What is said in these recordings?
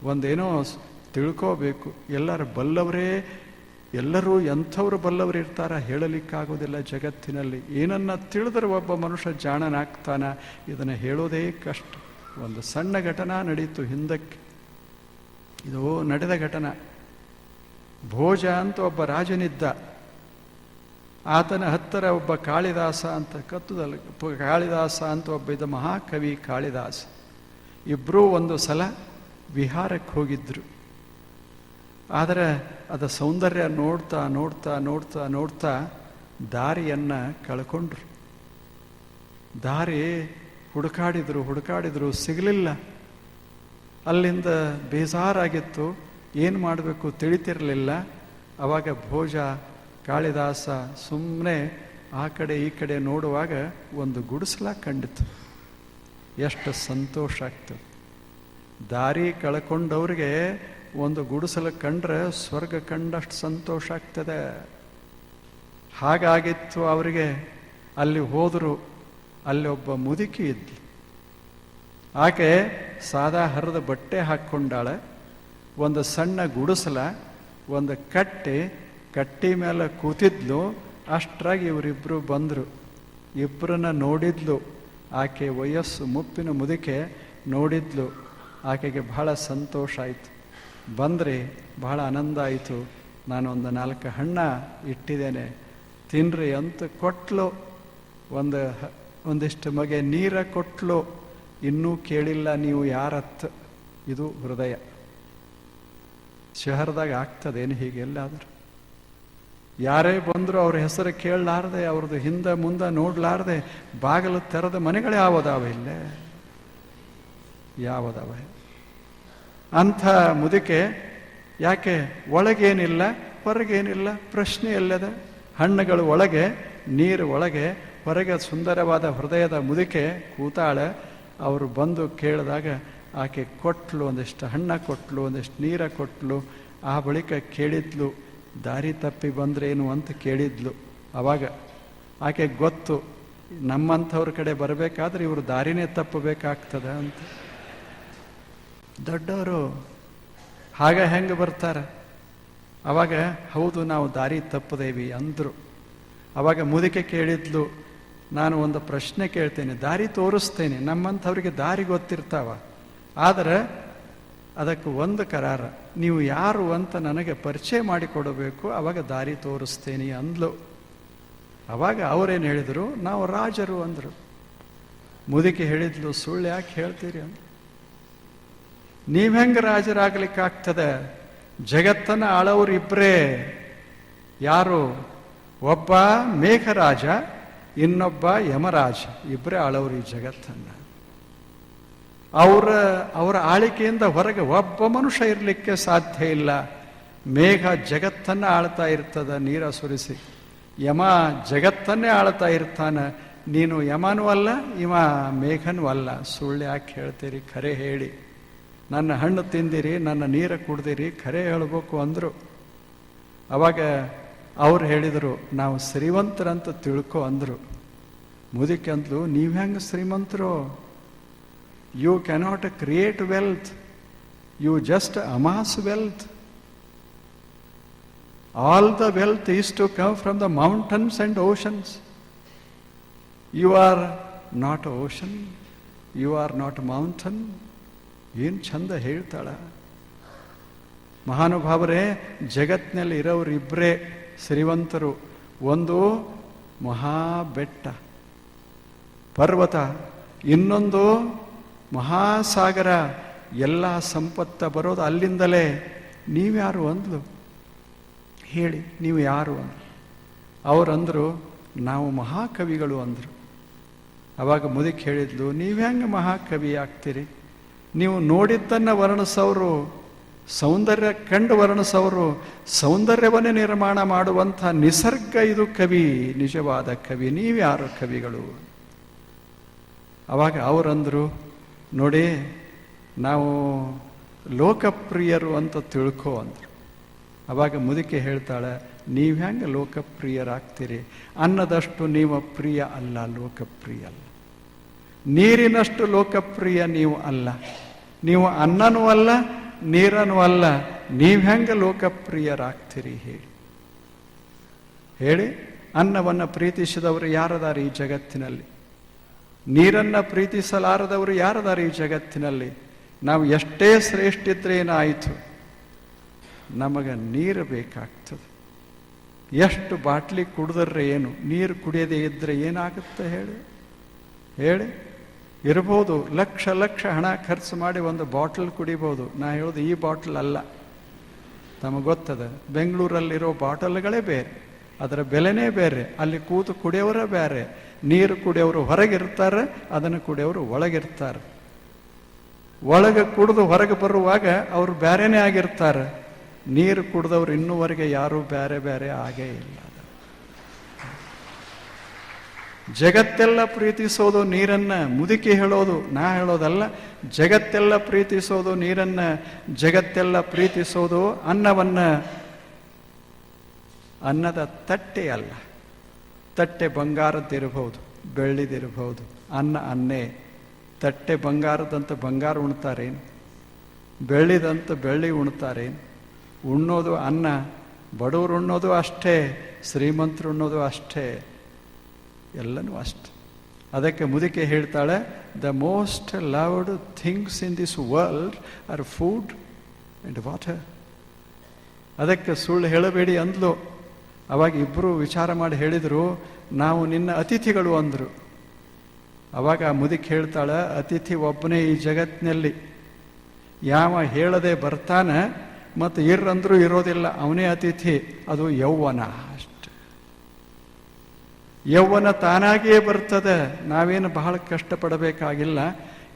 ಒಂದೇನೋ ತಿಳ್ಕೋಬೇಕು. ಎಲ್ಲರೂ ಎಂಥವ್ರು ಬಲ್ಲವರು ಇರ್ತಾರ ಹೇಳಲಿಕ್ಕಾಗೋದಿಲ್ಲ ಜಗತ್ತಿನಲ್ಲಿ. ಏನನ್ನ ತಿಳಿದ್ರೆ ಒಬ್ಬ ಮನುಷ್ಯ ಜಾಣನಾಗ್ತಾನ, ಇದನ್ನು ಹೇಳೋದೇ ಕಷ್ಟ. ಒಂದು ಸಣ್ಣ ಘಟನಾ ನಡೀತು ಹಿಂದಕ್ಕೆ, ಇದು ನಡೆದ ಘಟನಾ. ಭೋಜ ಅಂತ ಒಬ್ಬ ರಾಜನಿದ್ದ. ಆತನ ಹತ್ತಿರ ಒಬ್ಬ ಕಾಳಿದಾಸ ಅಂತ, ಕಾಳಿದಾಸ ಅಂತ ಒಬ್ಬ ಇದ್ದ, ಮಹಾಕವಿ ಕಾಳಿದಾಸ. ಇಬ್ಬರೂ ಒಂದು ಸಲ ವಿಹಾರಕ್ಕೆ ಹೋಗಿದ್ರು. ಆದರೆ ಅದ ಸೌಂದರ್ಯ ನೋಡ್ತಾ ನೋಡ್ತಾ ನೋಡ್ತಾ ನೋಡ್ತಾ ದಾರಿಯನ್ನು ಕಳ್ಕೊಂಡ್ರು. ದಾರಿ ಹುಡುಕಾಡಿದ್ರು ಸಿಗಲಿಲ್ಲ. ಅಲ್ಲಿಂದ ಬೇಜಾರಾಗಿತ್ತು, ಏನು ಮಾಡಬೇಕು ತಿಳಿತಿರಲಿಲ್ಲ. ಆವಾಗ ಭೋಜ ಕಾಳಿದಾಸ ಸುಮ್ಮನೆ ಆ ಕಡೆ ಈ ಕಡೆ ನೋಡುವಾಗ ಒಂದು ಗುಡಿಸಲ ಕಂಡಿತು. ಎಷ್ಟು ಸಂತೋಷ ಆಗ್ತದೆ. ದಾರಿ ಕಳ್ಕೊಂಡವ್ರಿಗೆ ಒಂದು ಗುಡಿಸಲು ಕಂಡ್ರೆ ಸ್ವರ್ಗ ಕಂಡಷ್ಟು ಸಂತೋಷ ಆಗ್ತದೆ. ಹಾಗಾಗಿತ್ತು ಅವರಿಗೆ. ಅಲ್ಲಿ ಹೋದರು. ಅಲ್ಲಿ ಒಬ್ಬ ಮುದುಕಿ ಇದ್ಲು. ಆಕೆ ಸಾದಾ ಹರಿದ ಬಟ್ಟೆ ಹಾಕ್ಕೊಂಡಾಳೆ. ಒಂದು ಸಣ್ಣ ಗುಡಿಸಲ, ಒಂದು ಕಟ್ಟಿ ಮೇಲೆ ಕೂತಿದ್ಲು. ಅಷ್ಟರಾಗಿ ಇವರಿಬ್ಬರು ಬಂದರು. ಇಬ್ಬರನ್ನ ನೋಡಿದ್ಲು. ಆಕೆ ವಯಸ್ಸು ಮುಪ್ಪಿನ ಮುದುಕೆ ನೋಡಿದ್ಲು. ಆಕೆಗೆ ಬಹಳ ಸಂತೋಷ ಆಯಿತು. ಬಂದ್ರಿ, ಬಹಳ ಆನಂದ ಆಯಿತು. ನಾನೊಂದು 4 ಹಣ್ಣ ಇಟ್ಟಿದ್ದೇನೆ, ತಿನ್ರಿ ಅಂತ ಕೊಟ್ಲು. ಒಂದಿಷ್ಟು ಮಗೆ ನೀರ ಕೊಟ್ಲು. ಇನ್ನೂ ಕೇಳಿಲ್ಲ ನೀವು ಯಾರತ್. ಇದು ಹೃದಯ. ಶಹರದಾಗ ಆಗ್ತದೇನು ಹೀಗೆಲ್ಲಾದರೂ? ಯಾರೇ ಬಂದರೂ ಅವ್ರ ಹೆಸರು ಕೇಳಲಾರ್ದೆ, ಅವ್ರದ್ದು ಹಿಂದೆ ಮುಂದೆ ನೋಡಲಾರ್ದೆ ಬಾಗಿಲು ತೆರೆದ ಮನೆಗಳು ಯಾವುದಾವೆ ಇಲ್ಲೇ? ಯಾವುದಾವೆ? ಅಂಥ ಮುದುಕೆ ಯಾಕೆ? ಒಳಗೇನಿಲ್ಲ, ಹೊರಗೇನಿಲ್ಲ, ಪ್ರಶ್ನೆ ಎಲ್ಲದ? ಹಣ್ಣುಗಳು ಒಳಗೆ, ನೀರು ಒಳಗೆ, ಹೊರಗೆ ಸುಂದರವಾದ ಹೃದಯದ ಮುದುಕೆ ಕೂತಾಳೆ. ಅವರು ಬಂದು ಕೇಳಿದಾಗ ಆಕೆ ಕೊಟ್ಲು, ಒಂದಿಷ್ಟು ಹಣ್ಣ ಕೊಟ್ಲು, ಒಂದಿಷ್ಟು ನೀರ ಕೊಟ್ಲು. ಆ ಬಳಿಕ ಕೇಳಿದ್ಲು, ದಾರಿ ತಪ್ಪಿ ಬಂದ್ರೇನು ಅಂತ ಕೇಳಿದ್ಲು. ಆವಾಗ ಆಕೆ ಗೊತ್ತು, ನಮ್ಮಂಥವ್ರ ಕಡೆ ಬರಬೇಕಾದ್ರೆ ಇವರು ದಾರಿನೇ ತಪ್ಪಬೇಕಾಗ್ತದ ಅಂತ. ದೊಡ್ಡವರು ಹೆಂಗೆ ಬರ್ತಾರೆ? ಅವಾಗ ಹೌದು, ನಾವು ದಾರಿ ತಪ್ಪದೇವಿ ಅಂದರು. ಅವಾಗ ಮುದುಕೆ ಕೇಳಿದ್ಲು, ನಾನು ಒಂದು ಪ್ರಶ್ನೆ ಕೇಳ್ತೇನೆ, ದಾರಿ ತೋರಿಸ್ತೇನೆ. ನಮ್ಮಂಥವ್ರಿಗೆ ದಾರಿ ಗೊತ್ತಿರ್ತಾವ, ಆದರೆ ಅದಕ್ಕೆ ಒಂದು ಕರಾರ, ನೀವು ಯಾರು ಅಂತ ನನಗೆ ಪರಿಚಯ ಮಾಡಿಕೊಡಬೇಕು, ಅವಾಗ ದಾರಿ ತೋರಿಸ್ತೇನೆ ಅಂದ್ಲು. ಅವಾಗ ಅವರೇನು ಹೇಳಿದರು? ನಾವು ರಾಜರು ಅಂದರು. ಮುದುಕಿ ಹೇಳಿದ್ಲು, ಸುಳ್ಳು ಯಾಕೆ ಹೇಳ್ತೀರಿ ಅಂತ. ನೀವು ಹೆಂಗೆ ರಾಜರಾಗಲಿಕ್ಕಾಗ್ತದೆ? ಜಗತ್ತನ್ನು ಆಳವ್ರು ಇಬ್ಬರೇ. ಯಾರು? ಒಬ್ಬ ಮೇಘರಾಜ, ಇನ್ನೊಬ್ಬ ಯಮರಾಜ. ಇಬ್ಬರೇ ಆಳವ್ರು ಈ ಜಗತ್ತನ್ನು. ಅವರ ಆಳಿಕೆಯಿಂದ ಹೊರಗೆ ಒಬ್ಬ ಮನುಷ್ಯ ಇರಲಿಕ್ಕೆ ಸಾಧ್ಯ ಇಲ್ಲ. ಮೇಘ ಜಗತ್ತನ್ನು ಆಳ್ತಾ ಇರ್ತದ ನೀರ ಸುರಿಸಿ. ಯಮ ಜಗತ್ತನ್ನೇ ಆಳ್ತಾ ಇರ್ತಾನೆ. ನೀನು ಯಮನೂ ಅಲ್ಲ, ಇವ ಮೇಘನೂ ಅಲ್ಲ. ಸುಳ್ಳು ಯಾಕೆ ಹೇಳ್ತೀರಿ? ಖರೆ ಹೇಳಿ. ನನ್ನ ಹಣ್ಣು ತಿಂದಿರಿ, ನನ್ನ ನೀರು ಕುಡ್ದಿರಿ, ಖರೆ ಹೇಳ್ಬೇಕು ಅಂದರು. ಅವಾಗ ಅವ್ರು ಹೇಳಿದರು, ನಾವು ಶ್ರೀಮಂತರಂತ ತಿಳ್ಕೊ ಅಂದರು. ಮುದುಕಿ ಅಂದ್ಲು, ನೀವು ಹೆಂಗೆ ಶ್ರೀಮಂತರು? You cannot create wealth, you just amass wealth. All the wealth is to come from the mountains and oceans. You are not ocean, you are not mountain. ಏನು ಚಂದ ಹೇಳ್ತಾಳ. ಮಹಾನುಭಾವರೇ, ಜಗತ್ತಿನಲ್ಲಿ ಇರೋರಿಬ್ಬರೇ ಶ್ರೀಮಂತರು. ಒಂದು ಮಹಾಬೆಟ್ಟ ಪರ್ವತ, ಇನ್ನೊಂದು ಮಹಾಸಾಗರ. ಎಲ್ಲ ಸಂಪತ್ತ ಬರೋದು ಅಲ್ಲಿಂದಲೇ. ನೀವ್ಯಾರು ಅಂದ್ಲು. ಹೇಳಿ, ನೀವು ಯಾರು ಅಂದ್ರು. ಅವರಂದರು, ನಾವು ಮಹಾಕವಿಗಳು ಅಂದರು. ಅವಾಗ ಮುದುಕಿ ಹೇಳಿದ್ಲು, ನೀವು ಹೆಂಗೆ ಮಹಾಕವಿ ಆಗ್ತೀರಿ? ನೀವು ನೋಡಿದ್ದನ್ನು ವರ್ಣಿಸೋರು, ಸೌಂದರ್ಯ ಕಂಡು ವರ್ಣಿಸೋರು, ಸೌಂದರ್ಯವನ್ನೇ ನಿರ್ಮಾಣ ಮಾಡುವಂಥ ನಿಸರ್ಗ ಇದು ಕವಿ, ನಿಜವಾದ ಕವಿ. ನೀವ್ಯಾರು ಕವಿಗಳು? ಅವಾಗ ಅವರಂದರು, ನೋಡಿ, ನಾವು ಲೋಕಪ್ರಿಯರು ಅಂತ ತಿಳ್ಕೊ ಅಂದರು. ಅವಾಗ ಮುದುಕಿ ಹೇಳ್ತಾಳೆ, ನೀವು ಹೆಂಗೆ ಲೋಕಪ್ರಿಯರಾಗ್ತೀರಿ? ಅನ್ನದಷ್ಟು ನೀವು ಪ್ರಿಯ ಅಲ್ಲ, ಲೋಕಪ್ರಿಯ ಅಲ್ಲ. ನೀರಿನಷ್ಟು ಲೋಕಪ್ರಿಯ ನೀವು ಅಲ್ಲ. ನೀವು ಅನ್ನನೂ ಅಲ್ಲ, ನೀರನ್ನು ಅಲ್ಲ, ನೀವು ಹೆಂಗೆ ಲೋಕಪ್ರಿಯರಾಗ್ತೀರಿ ಹೇಳಿ? ಹೇಳಿ. ಅನ್ನವನ್ನು ಪ್ರೀತಿಸಿದವರು ಯಾರದಾರ ಈ ಜಗತ್ತಿನಲ್ಲಿ? ನೀರನ್ನು ಪ್ರೀತಿಸಲಾರದವರು ಯಾರದಾರ ಈ ಜಗತ್ತಿನಲ್ಲಿ? ನಾವು ಎಷ್ಟೇ ಶ್ರೇಷ್ಠ ಇದ್ರೆ ಏನಾಯಿತು, ನಮಗೆ ನೀರು ಬೇಕಾಗ್ತದೆ. ಎಷ್ಟು ಬಾಟ್ಲಿ ಕುಡಿದ್ರೆ ಏನು, ನೀರು ಕುಡಿಯದೇ ಇದ್ದರೆ ಏನಾಗುತ್ತೆ ಹೇಳಿ? ಹೇಳಿ. ಇರ್ಬೋದು, ಲಕ್ಷ ಲಕ್ಷ ಹಣ ಖರ್ಚು ಮಾಡಿ ಒಂದು ಬಾಟಲ್ ಕುಡಿಬೋದು. ನಾ ಹೇಳೋದು ಈ ಬಾಟಲ್ ಅಲ್ಲ, ತಮಗೆ ಗೊತ್ತದ. ಬೆಂಗಳೂರಲ್ಲಿರೋ ಬಾಟಲ್ಗಳೇ ಬೇರೆ, ಅದರ ಬೆಲೆನೇ ಬೇರೆ. ಅಲ್ಲಿ ಕೂತು ಕುಡಿಯೋರ ಬೇರೆ. ನೀರು ಕುಡಿಯೋರು ಹೊರಗಿರ್ತಾರೆ, ಅದನ್ನು ಕುಡಿಯೋರು ಒಳಗಿರ್ತಾರೆ. ಒಳಗೆ ಕುಡಿದು ಹೊರಗೆ ಬರುವಾಗ ಅವರು ಬೇರೆನೇ ಆಗಿರ್ತಾರೆ. ನೀರು ಕುಡಿದವ್ರು ಇನ್ನೂವರೆಗೆ ಯಾರೂ ಬೇರೆ ಬೇರೆ ಆಗೇ ಇಲ್ಲ. ಜಗತ್ತೆಲ್ಲ ಪ್ರೀತಿಸೋದು ನೀರನ್ನ, ಮುದುಕಿ ಹೇಳೋದು, ನಾ ಹೇಳೋದಲ್ಲ. ಜಗತ್ತೆಲ್ಲ ಪ್ರೀತಿಸೋದು ನೀರನ್ನ, ಜಗತ್ತೆಲ್ಲ ಪ್ರೀತಿಸೋದು ಅನ್ನವನ್ನ. ಅನ್ನದ ತಟ್ಟೆ ಅಲ್ಲ. ತಟ್ಟೆ ಬಂಗಾರದ್ದಿರಬಹುದು, ಬೆಳ್ಳಿದಿರಬಹುದು. ಅನ್ನ ಅನ್ನೇ. ತಟ್ಟೆ ಬಂಗಾರದಂತ ಬಂಗಾರ ಉಣ್ತಾರೇನು? ಬೆಳ್ಳಿದಂತ ಬೆಳ್ಳಿ ಉಣ್ತಾರೇನು? ಉಣ್ಣೋದು ಅನ್ನ. ಬಡವರು ಉಣ್ಣೋದು ಅಷ್ಟೇ, ಶ್ರೀಮಂತರು ಉಣ್ಣೋದು ಅಷ್ಟೇ, ಎಲ್ಲನೂ ಅಷ್ಟೆ. ಅದಕ್ಕೆ ಮುದುಕೆ ಹೇಳ್ತಾಳೆ, the most loved things in this world are food and water. ಅದಕ್ಕೆ ಸುಳ್ಳು ಹೇಳಬೇಡಿ ಅಂದ್ಲು. ಅವಾಗ ಇಬ್ಬರು ವಿಚಾರ ಮಾಡಿ ಹೇಳಿದರು, ನಾವು ನಿನ್ನ ಅತಿಥಿಗಳು ಅಂದರು. ಅವಾಗ ಆ ಮುದುಕಿ ಹೇಳ್ತಾಳೆ, ಅತಿಥಿ ಒಬ್ಬನೇ ಈ ಜಗತ್ತಿನಲ್ಲಿ. ಯಾವ ಹೇಳದೆ ಬರ್ತಾನೆ ಮತ್ತು ಇರ್ರಂದ್ರೂ ಇರೋದಿಲ್ಲ, ಅವನೇ ಅತಿಥಿ. ಅದು ಯೌವನ ಅಷ್ಟೆ. ಯೌವನ ತಾನಾಗಿಯೇ ಬರ್ತದೆ, ನಾವೇನು ಬಹಳ ಕಷ್ಟಪಡಬೇಕಾಗಿಲ್ಲ.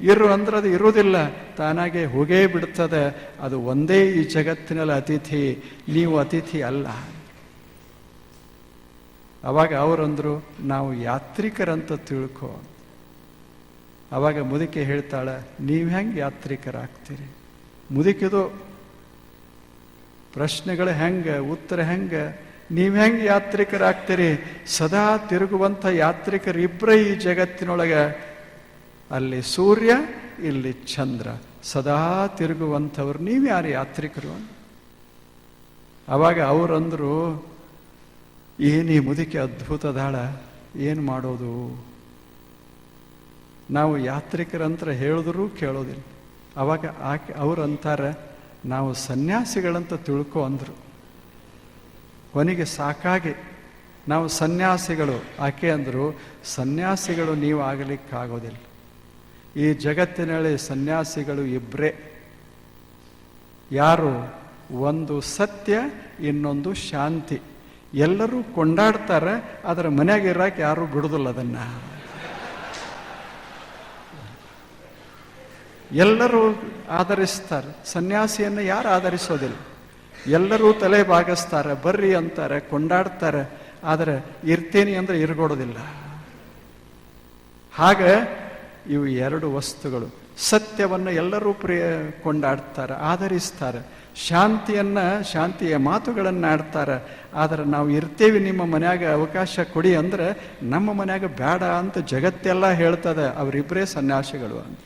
ಇರು ಅಂದ್ರೆ ಅದು ಇರುವುದಿಲ್ಲ, ತಾನಾಗೆ ಹೋಗೇ ಬಿಡ್ತದೆ. ಅದು ಒಂದೇ ಈ ಜಗತ್ತಿನಲ್ಲಿ ಅತಿಥಿ, ನೀವು ಅತಿಥಿ ಅಲ್ಲ. ಅವಾಗ ಅವರಂದ್ರು, ನಾವು ಯಾತ್ರಿಕರಂತ ತಿಳ್ಕೊ. ಅವಾಗ ಮುದುಕಿ ಹೇಳ್ತಾಳೆ, ನೀವು ಹೆಂಗೆ ಯಾತ್ರಿಕರಾಗ್ತೀರಿ? ಮುದುಕಿದು ಪ್ರಶ್ನೆಗಳು ಹೆಂಗೆ, ಉತ್ತರ ಹೆಂಗೆ? ನೀವು ಹೆಂಗೆ ಯಾತ್ರಿಕರಾಗ್ತೀರಿ? ಸದಾ ತಿರುಗುವಂಥ ಯಾತ್ರಿಕರಿಬ್ಬರೇ ಈ ಜಗತ್ತಿನೊಳಗೆ. ಅಲ್ಲಿ ಸೂರ್ಯ, ಇಲ್ಲಿ ಚಂದ್ರ, ಸದಾ ತಿರುಗುವಂಥವ್ರು. ನೀವು ಯಾರು ಯಾತ್ರಿಕರು? ಅವಾಗ ಅವರಂದ್ರು, ಏನು ಈ ಮುದುಕಿ ಅದ್ಭುತದಾಳ, ಏನು ಮಾಡೋದು? ನಾವು ಯಾತ್ರಿಕರಂತ ಹೇಳಿದ್ರೂ ಕೇಳೋದಿಲ್ಲ. ಅವಾಗ ಅವ್ರು ಅಂತಾರೆ, ನಾವು ಸನ್ಯಾಸಿಗಳಂತ ತಿಳ್ಕೊ ಅಂದರು. ಕೊನೆಗೆ ಸಾಕಾಗಿ ನಾವು ಸನ್ಯಾಸಿಗಳು. ಆಕೆ ಅಂದರು, ಸನ್ಯಾಸಿಗಳು ನೀವು ಆಗಲಿಕ್ಕಾಗೋದಿಲ್ಲ. ಈ ಜಗತ್ತಿನಲ್ಲಿ ಸನ್ಯಾಸಿಗಳು ಇಬ್ಬರೇ. ಯಾರು? ಒಂದು ಸತ್ಯ, ಇನ್ನೊಂದು ಶಾಂತಿ. ಎಲ್ಲರೂ ಕೊಂಡಾಡ್ತಾರೆ, ಅದರ ಮನೆಯಾಗ ಇರಕ್ಕೆ ಯಾರೂ ಬಿಡುದಿಲ್ಲ. ಅದನ್ನು ಎಲ್ಲರೂ ಆಧರಿಸ್ತಾರೆ, ಸನ್ಯಾಸಿಯನ್ನು ಯಾರು ಆಧರಿಸೋದಿಲ್ಲ. ಎಲ್ಲರೂ ತಲೆ ಬಾಗಿಸ್ತಾರೆ, ಬರ್ರಿ ಅಂತಾರೆ, ಕೊಂಡಾಡ್ತಾರೆ. ಆದರೆ ಇರ್ತೇನೆ ಅಂದರೆ ಇರ್ಗೊಡೋದಿಲ್ಲ. ಹಾಗೆ ಇವು ಎರಡು ವಸ್ತುಗಳು. ಸತ್ಯವನ್ನು ಎಲ್ಲರೂ ಕೊಂಡಾಡ್ತಾರೆ, ಆಧರಿಸ್ತಾರೆ. ಶಾಂತಿಯ ಮಾತುಗಳನ್ನು ಆಡ್ತಾರೆ. ಆದರೆ ನಾವು ಇರ್ತೇವೆ, ನಿಮ್ಮ ಮನ್ಯಾಗ ಅವಕಾಶ ಕೊಡಿ ಅಂದರೆ ನಮ್ಮ ಮನ್ಯಾಗ ಬೇಡ ಅಂತ ಜಗತ್ತೆಲ್ಲ ಹೇಳ್ತದೆ. ಅವರಿಬ್ಬರೇ ಸನ್ಯಾಸಿಗಳು ಅಂತ.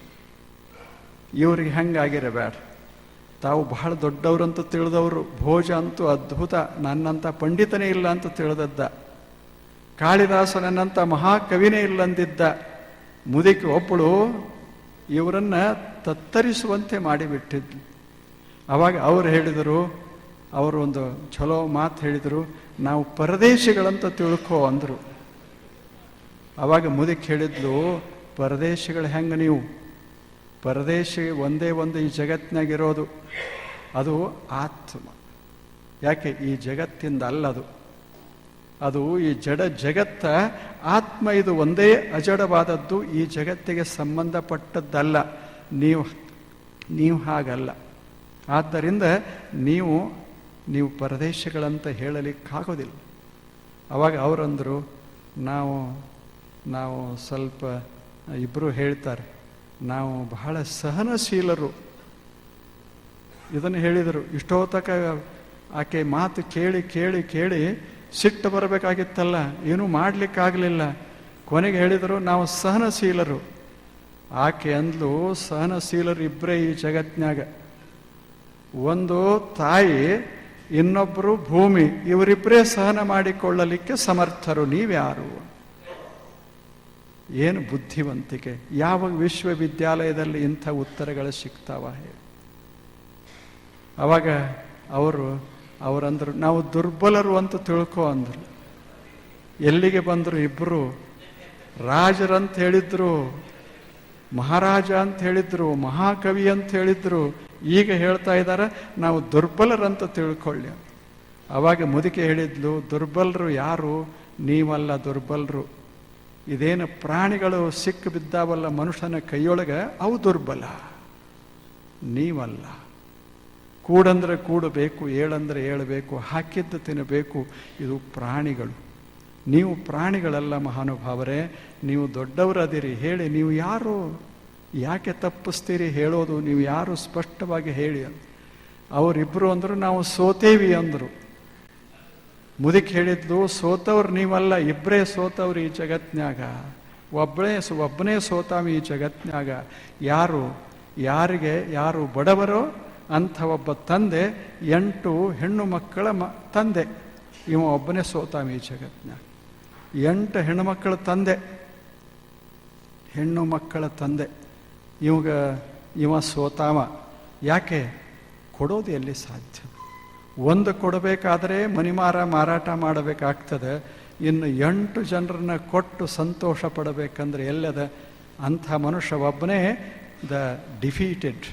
ಇವ್ರಿಗೆ ಹೆಂಗಾಗಿರಬೇಡ. ತಾವು ಬಹಳ ದೊಡ್ಡವರಂತ ತಿಳಿದವರು. ಭೋಜ ಅಂತೂ ಅದ್ಭುತ, ನನ್ನಂಥ ಪಂಡಿತನೇ ಇಲ್ಲ ಅಂತ ತಿಳಿದದ್ದ. ಕಾಳಿದಾಸನನ್ನಂಥ ಮಹಾಕವಿನೇ ಇಲ್ಲಂದಿದ್ದ. ಮುದುಕಿ ಒಬ್ಬಳು ಇವರನ್ನ ತತ್ತರಿಸುವಂತೆ ಮಾಡಿಬಿಟ್ಟಿದ್ಲು. ಅವಾಗ ಅವ್ರು ಹೇಳಿದರು, ಅವರು ಒಂದು ಚಲೋ ಮಾತು ಹೇಳಿದರು, ನಾವು ಪರದೇಶಿಗಳಂತ ತಿಳ್ಕೊ ಅಂದರು. ಅವಾಗ ಮುದುಕಿ ಹೇಳಿದ್ಲು, ಪರದೇಶಿಗಳು ಹೆಂಗೆ ನೀವು? ಪರದೇಶಿ ಒಂದೇ ಒಂದು ಈ ಜಗತ್ತಿನಾಗಿರೋದು, ಅದು ಆತ್ಮ. ಯಾಕೆ? ಈ ಜಗತ್ತಿಂದ ಅಲ್ಲದು. ಅದು ಈ ಜಡ ಜಗತ್ತ ಆತ್ಮ. ಇದು ಒಂದೇ ಅಜಡವಾದದ್ದು, ಈ ಜಗತ್ತಿಗೆ ಸಂಬಂಧಪಟ್ಟದ್ದಲ್ಲ. ನೀವು ಹಾಗಲ್ಲ. ಆದ್ದರಿಂದ ನೀವು ಪರದೇಶಗಳಂತ ಹೇಳಲಿಕ್ಕಾಗೋದಿಲ್ಲ. ಅವಾಗ ಅವರಂದರು, ನಾವು ಸ್ವಲ್ಪ, ಇಬ್ಬರು ಹೇಳ್ತಾರೆ, ನಾವು ಬಹಳ ಸಹನಶೀಲರು. ಇದನ್ನು ಹೇಳಿದರು. ಇಷ್ಟೋತಕ ಆಕೆ ಮಾತು ಕೇಳಿ ಕೇಳಿ ಕೇಳಿ ಸಿಟ್ಟು ಬರಬೇಕಾಗಿತ್ತಲ್ಲ, ಏನೂ ಮಾಡಲಿಕ್ಕಾಗಲಿಲ್ಲ. ಕೊನೆಗೆ ಹೇಳಿದರು, ನಾವು ಸಹನಶೀಲರು. ಆಕೆ ಅಂದ್ಲು, ಸಹನಶೀಲರು ಇಬ್ಬರೇ ಈ ಜಗತ್ತಿನಾಗ. ಒಂದು ತಾಯಿ, ಇನ್ನೊಬ್ಬರು ಭೂಮಿ, ಇವರಿಬ್ಬರೇ ಸಹನ ಮಾಡಿಕೊಳ್ಳಲಿಕ್ಕೆ ಸಮರ್ಥರು. ನೀವ್ಯಾರು? ಏನು ಬುದ್ಧಿವಂತಿಕೆ! ಯಾವ ವಿಶ್ವವಿದ್ಯಾಲಯದಲ್ಲಿ ಇಂಥ ಉತ್ತರಗಳು ಸಿಗ್ತಾವ ಹೇಳಿ? ಅವಾಗ ಅವರಂದ್ರು, ನಾವು ದುರ್ಬಲರು ಅಂತ ತಿಳ್ಕೊ ಅಂದರು. ಎಲ್ಲಿಗೆ ಬಂದರು ಇಬ್ಬರು? ರಾಜರಂತ ಹೇಳಿದ್ರು, ಮಹಾರಾಜ ಅಂತ ಹೇಳಿದ್ರು, ಮಹಾಕವಿ ಅಂತ ಹೇಳಿದ್ರು. ಈಗ ಹೇಳ್ತಾ ಇದ್ದಾರೆ ನಾವು ದುರ್ಬಲರಂತ ತಿಳ್ಕೊಳ್ಳಿ. ಅವಾಗ ಮುದುಕೆ ಹೇಳಿದ್ಲು, ದುರ್ಬಲರು ಯಾರು? ನೀವಲ್ಲ ದುರ್ಬಲರು. ಇದೇನು ಪ್ರಾಣಿಗಳು ಸಿಕ್ಕು ಬಿದ್ದಾವಲ್ಲ ಮನುಷ್ಯನ ಕೈಯೊಳಗೆ, ಅವು ದುರ್ಬಲ, ನೀವಲ್ಲ. ಕೂಡಂದ್ರೆ ಕೂಡಬೇಕು, ಏಳಂದ್ರೆ ಏಳಬೇಕು, ಹಾಕಿದ್ದು ತಿನ್ನಬೇಕು. ಇದು ಪ್ರಾಣಿಗಳು. ನೀವು ಪ್ರಾಣಿಗಳಲ್ಲ ಮಹಾನುಭಾವರೇ, ನೀವು ದೊಡ್ಡವರದಿರಿ. ಹೇಳಿ, ನೀವು ಯಾರು? ಯಾಕೆ ತಪ್ಪಿಸ್ತೀರಿ ಹೇಳೋದು? ನೀವು ಯಾರು ಸ್ಪಷ್ಟವಾಗಿ ಹೇಳಿ. ಅವರಿಬ್ಬರು ಅಂದರು, ನಾವು ಸೋತೇವಿ ಅಂದರು. ಮುದುಕಿ ಹೇಳಿದ್ಲು, ಸೋತವ್ರು ನೀವಲ್ಲ, ಇಬ್ಬರೇ ಸೋತವ್ರು ಈ ಜಗತ್ನ್ಯಾಗ. ಒಬ್ಬನೇ ಸೋತಾವಿ ಈ ಜಗತ್ನ್ಯಾಗ. ಯಾರು ಬಡವರೋ ಅಂಥ ಒಬ್ಬ ತಂದೆ 8 ಹೆಣ್ಣು ಮಕ್ಕಳ ತಂದೆ. ಇವ ಒಬ್ಬನೇ ಸೋತಾವಿ ಈ ಜಗತ್ನ್ಯಾಗ. 8 ಹೆಣ್ಣು ಮಕ್ಕಳ ತಂದೆ, ಹೆಣ್ಣು ಮಕ್ಕಳ ತಂದೆ. ಇವ ಸೋತಾವ. ಯಾಕೆ? ಕೊಡೋದು ಎಲ್ಲಿ ಸಾಧ್ಯ? ಒಂದು ಕೊಡಬೇಕಾದ್ರೆ ಮಾರಾಟ ಮಾಡಬೇಕಾಗ್ತದೆ. ಇನ್ನು 8 ಜನರನ್ನ ಕೊಟ್ಟು ಸಂತೋಷ ಪಡಬೇಕಂದ್ರೆ ಎಲ್ಲದ? ಅಂಥ ಮನುಷ್ಯ ಒಬ್ಬನೇ ದ ಡಿಫೀಟೆಡ್.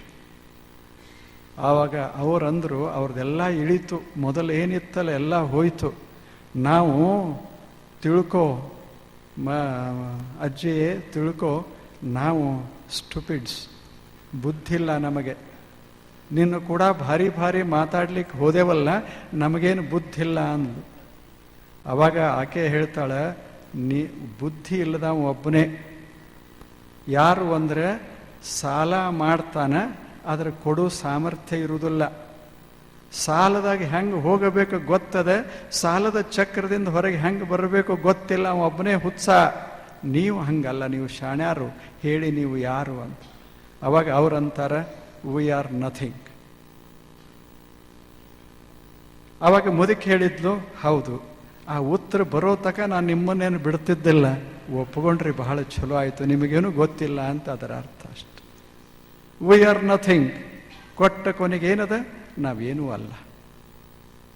ಆವಾಗ ಅವರಂದರು, ಅವ್ರದ್ದೆಲ್ಲ ಇಳೀತು, ಮೊದಲು ಏನಿತ್ತಲ್ಲ ಎಲ್ಲ ಹೋಯ್ತು. ನಾವು ತಿಳ್ಕೊ ಅಜ್ಜಿ, ತಿಳ್ಕೊ, ನಾವು ಸ್ಟುಪಿಡ್ಸ್, ಬುದ್ಧಿಲ್ಲ ನಮಗೆ. ನಿನ್ನ ಕೂಡ ಭಾರಿ ಮಾತಾಡ್ಲಿಕ್ಕೆ ಹೋದೆವಲ್ಲ, ನಮಗೇನು ಬುದ್ಧಿಲ್ಲ ಅಂದ್ಲು. ಅವಾಗ ಆಕೆ ಹೇಳ್ತಾಳೆ, ಬುದ್ಧಿ ಇಲ್ಲದ ಒಬ್ಬನೇ. ಯಾರು ಅಂದರೆ ಸಾಲ ಮಾಡ್ತಾನೆ, ಆದರೆ ಕೊಡೋ ಸಾಮರ್ಥ್ಯ ಇರುವುದಿಲ್ಲ. ಸಾಲದಾಗ ಹೆಂಗೆ ಹೋಗಬೇಕು ಗೊತ್ತದೆ, ಸಾಲದ ಚಕ್ರದಿಂದ ಹೊರಗೆ ಹೆಂಗೆ ಬರಬೇಕು ಗೊತ್ತಿಲ್ಲ, ಅವ ಒಬ್ಬನೇ ಹುತ್ಸ. ನೀವು ಹಂಗಲ್ಲ, ನೀವು ಶಾಣ್ಯಾರು, ಹೇಳಿ ನೀವು ಯಾರು ಅಂತ. ಅವಾಗ ಅವ್ರಂತಾರ, ವಿ ಆರ್ ನಥಿಂಗ್. ಅವಾಗ ಮುದುಕಿ ಹೇಳಿದ್ಲು, ಹೌದು, ಆ ಉತ್ತರ ಬರೋ ತಕ ನಾನು ನಿಮ್ಮನ್ನೇನು ಬಿಡ್ತಿದ್ದಿಲ್ಲ. ಒಪ್ಕೊಂಡ್ರಿ, ಬಹಳ ಚಲೋ ಆಯಿತು, ನಿಮಗೇನು ಗೊತ್ತಿಲ್ಲ ಅಂತ ಅದರ ಅರ್ಥ ಅಷ್ಟೆ. We are nothing. ಕೊಟ್ಟ ಕೊನೆಗೇನದ? ನಾವೇನೂ ಅಲ್ಲ.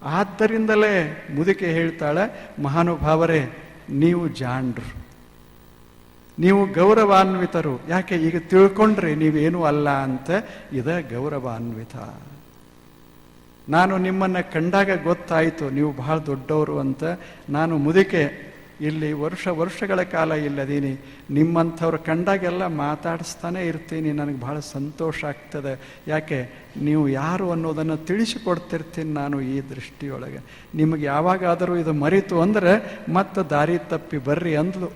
ಆದ್ದರಿಂದಲೇ ಮುದುಕೆ ಹೇಳ್ತಾಳೆ, ಮಹಾನುಭಾವರೇ, ನೀವು ಜಾಣರು, ನೀವು ಗೌರವಾನ್ವಿತರು. ಯಾಕೆ? ಈಗ ತಿಳ್ಕೊಂಡ್ರಿ ನೀವೇನೂ ಅಲ್ಲ ಅಂತ. ಇದ ಗೌರವಾನ್ವಿತ. ನಾನು ನಿಮ್ಮನ್ನು ಕಂಡಾಗ ಗೊತ್ತಾಯಿತು ನೀವು ಬಹಳ ದೊಡ್ಡವರು ಅಂತ. ನಾನು ಮುದುಕೆ, ಇಲ್ಲಿ ವರ್ಷಗಳ ಕಾಲ ಇಲ್ಲದೀನಿ. ನಿಮ್ಮಂಥವ್ರು ಕಂಡಾಗೆಲ್ಲ ಮಾತಾಡಿಸ್ತಾನೆ ಇರ್ತೀನಿ. ನನಗೆ ಬಹಳ ಸಂತೋಷ ಆಗ್ತದೆ. ಯಾಕೆ? ನೀವು ಯಾರು ಅನ್ನೋದನ್ನು ತಿಳಿಸಿಕೊಡ್ತಿರ್ತೀನಿ ನಾನು ಈ ದೃಷ್ಟಿಯೊಳಗೆ. ನಿಮಗೆ ಯಾವಾಗಾದರೂ ಇದು ಮರಿತು ಅಂದರೆ ಮತ್ತೆ ದಾರಿ ತಪ್ಪಿ ಬರ್ರಿ ಅಂದ್ಲು.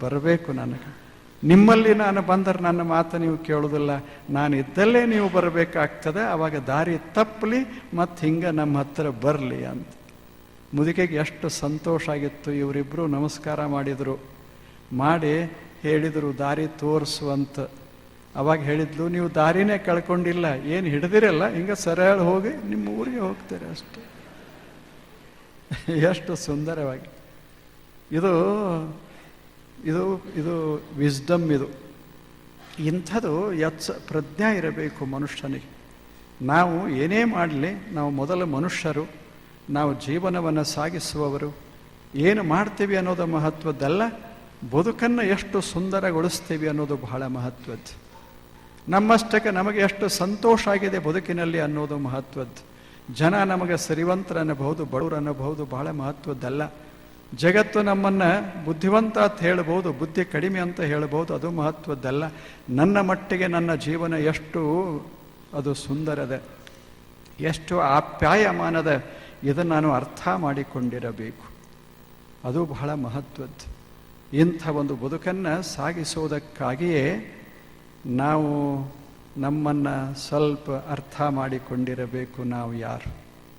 ಬರಬೇಕು ನನಗೆ. ನಿಮ್ಮಲ್ಲಿ ನಾನು ಬಂದರೆ ನನ್ನ ಮಾತು ನೀವು ಕೇಳೋದಿಲ್ಲ, ನಾನು ಇದ್ದಲ್ಲೇ ನೀವು ಬರಬೇಕಾಗ್ತದೆ. ಆವಾಗ ದಾರಿ ತಪ್ಪಲಿ, ಮತ್ತು ಹಿಂಗೆ ನಮ್ಮ ಹತ್ರ ಬರಲಿ ಅಂತ. ಮುದುಕೆಗೆ ಎಷ್ಟು ಸಂತೋಷ ಆಗಿತ್ತು. ಇವರಿಬ್ಬರು ನಮಸ್ಕಾರ ಮಾಡಿ ಹೇಳಿದರು, ದಾರಿ ತೋರಿಸುವಂತ. ಅವಾಗ ಹೇಳಿದ್ಲು, ನೀವು ದಾರಿನೇ ಕಳ್ಕೊಂಡಿಲ್ಲ, ಏನು ಹಿಡ್ದಿರಲ್ಲ, ಹಿಂಗೆ ಸರಳ ಹೋಗಿ ನಿಮ್ಮ ಊರಿಗೆ ಹೋಗ್ತೀರಿ ಅಷ್ಟೆ. ಎಷ್ಟು ಸುಂದರವಾಗಿ. ಇದು ಇದು ಇದು ವಿಸ್ಡಮ್. ಇದು ಇಂಥದ್ದು ಪ್ರಜ್ಞೆ ಇರಬೇಕು ಮನುಷ್ಯನಿಗೆ. ನಾವು ಏನೇ ಮಾಡಲಿ, ನಾವು ಮೊದಲ ಮನುಷ್ಯರು, ನಾವು ಜೀವನವನ್ನು ಸಾಗಿಸುವವರು. ಏನು ಮಾಡ್ತೀವಿ ಅನ್ನೋದು ಮಹತ್ವದ್ದಲ್ಲ, ಬದುಕನ್ನು ಎಷ್ಟು ಸುಂದರಗೊಳಿಸ್ತೀವಿ ಅನ್ನೋದು ಬಹಳ ಮಹತ್ವದ್ದು. ನಮ್ಮಷ್ಟಕ್ಕೆ ನಮಗೆ ಎಷ್ಟು ಸಂತೋಷ ಆಗಿದೆ ಬದುಕಿನಲ್ಲಿ ಅನ್ನೋದು ಮಹತ್ವದ್ದು. ಜನ ನಮಗೆ ಸಿರಿವಂತರ ಅನ್ನಬಹುದು, ಬಡವರು ಅನ್ನಬಹುದು, ಬಹಳ ಮಹತ್ವದ್ದಲ್ಲ. ಜಗತ್ತು ನಮ್ಮನ್ನು ಬುದ್ಧಿವಂತ ಅಂತ ಹೇಳ್ಬೋದು, ಬುದ್ಧಿ ಕಡಿಮೆ ಅಂತ ಹೇಳ್ಬೋದು, ಅದು ಮಹತ್ವದ್ದಲ್ಲ. ನನ್ನ ಮಟ್ಟಿಗೆ ನನ್ನ ಜೀವನ ಎಷ್ಟು ಅದು ಸುಂದರದ, ಎಷ್ಟು ಆಪ್ಯಾಯಮಾನದ, ಇದನ್ನು ನಾನು ಅರ್ಥ ಮಾಡಿಕೊಂಡಿರಬೇಕು. ಅದು ಬಹಳ ಮಹತ್ವದ್ದು. ಇಂಥ ಒಂದು ಬದುಕನ್ನು ಸಾಗಿಸೋದಕ್ಕಾಗಿಯೇ ನಾವು ನಮ್ಮನ್ನು ಸ್ವಲ್ಪ ಅರ್ಥ ಮಾಡಿಕೊಂಡಿರಬೇಕು. ನಾವು ಯಾರು?